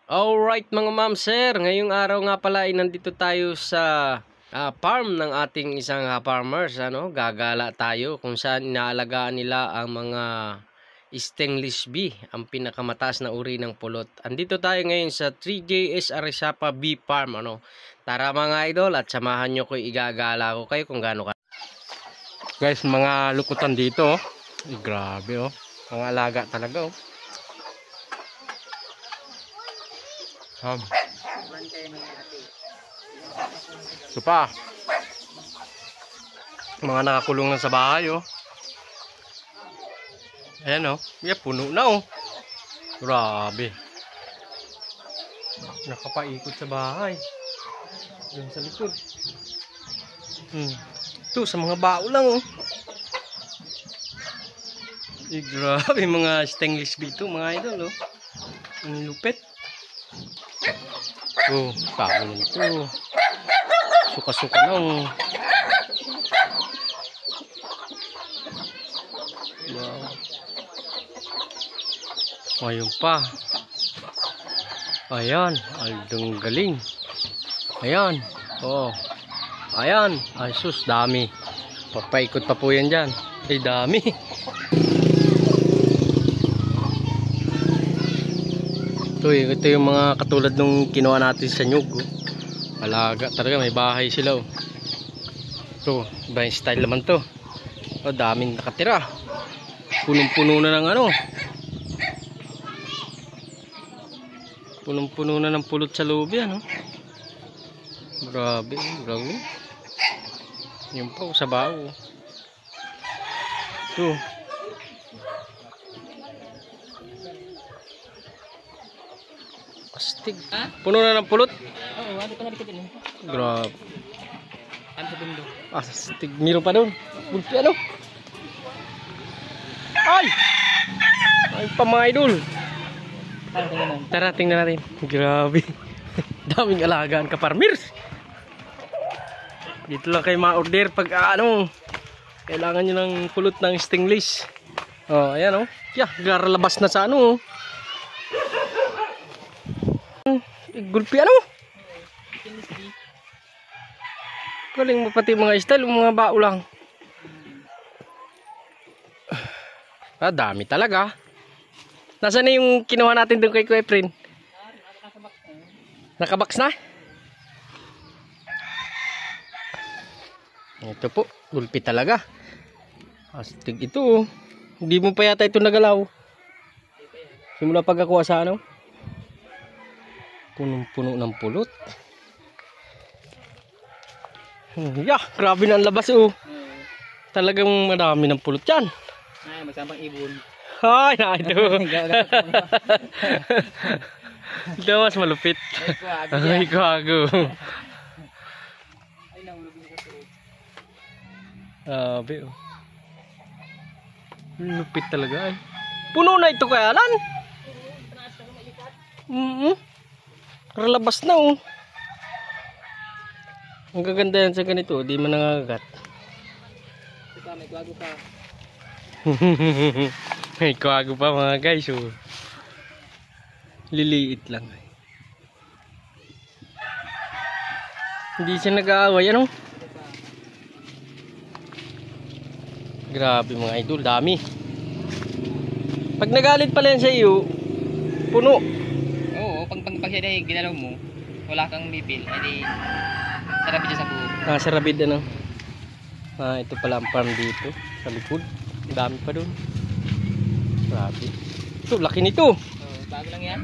Alright mga ma'am sir, ngayong araw nga pala ay nandito tayo sa farm ng ating isang farmers. Gagala tayo kung saan inaalagaan nila ang mga stainless bee, ang pinakamataas na uri ng pulot. Andito tayo ngayon sa 3JS Arisapa Bee Farm. Tara mga idol at samahan nyo ko, igagala ko kayo kung gaano ka. Guys, mga lukutan dito. Grabe mga alaga talaga . Ito pa mga nakakulong lang sa bahay ayan puno na grabe, nakapaikot sa bahay yung sa likod. Ito sa mga bao lang grabe, mga stainless dito mga idol ang lupit. Kamo nito. Suka-suka lang. Wow. Ayun pa. Ayan, aldong galing. Ayan. Ayan, ay sus, dami. Papaikot pa po yan dyan. Ay, dami. Ito yung mga katulad nung kinuha natin sa nyug. Alaga talaga, may bahay sila Ito, iba yung style naman to. Daming nakatira. Punong-puno na ng punong-puno na ng pulot sa loob yan Grabe, grabe. Yung pa sa bao. Ito. Astig. Puno na ng pulot. Oo, ano pa nabikit din. Grabe. Ano sa bundo? Astig. Meron pa doon. Bulpi Ay! Ay pa mga idol. Tara, tingnan natin. Grabe. Daming alagaan ka farmers. Dito lang kayo ma-order pag kailangan nyo ng pulot ng stainless. Ayan Yeah, garalabas na sa gulpi galing mo pati mga style, mga bao lang. Dami talaga. Nasaan na yung kinuha natin doon kay Kuya Efren? Nakabox na? Ito po, gulpi talaga. Astig ito Hindi mo pa yata ito nagalaw. Simula pagkakuha sa punong-puno ng pulot. Grabe na ang labas Talagang madami ng pulot yan. Ay, magsamang ibon. Ay, ito. Ito mas malupit. Ay, kago. Ay, nahulog na kasi. Grabe lupit talaga Puno na ito kaya Alan. Relabas na Ang gaganda yan sa ganito, di man nangagat. May kwago pa. May kwago pa mga guys Liliit lang. Hindi siya nag-aaway Grabe mga idol, dami. Pag nagalit pala yan sa iyo, puno. Oo, pag siya dahil ginalaw mo, wala kang bipil, ay sarabid siya sa buhok. Sarabid ito pala ang farm dito sa likod. Dami pa doon. Grabe. Ito, laki nito. Bago lang yan.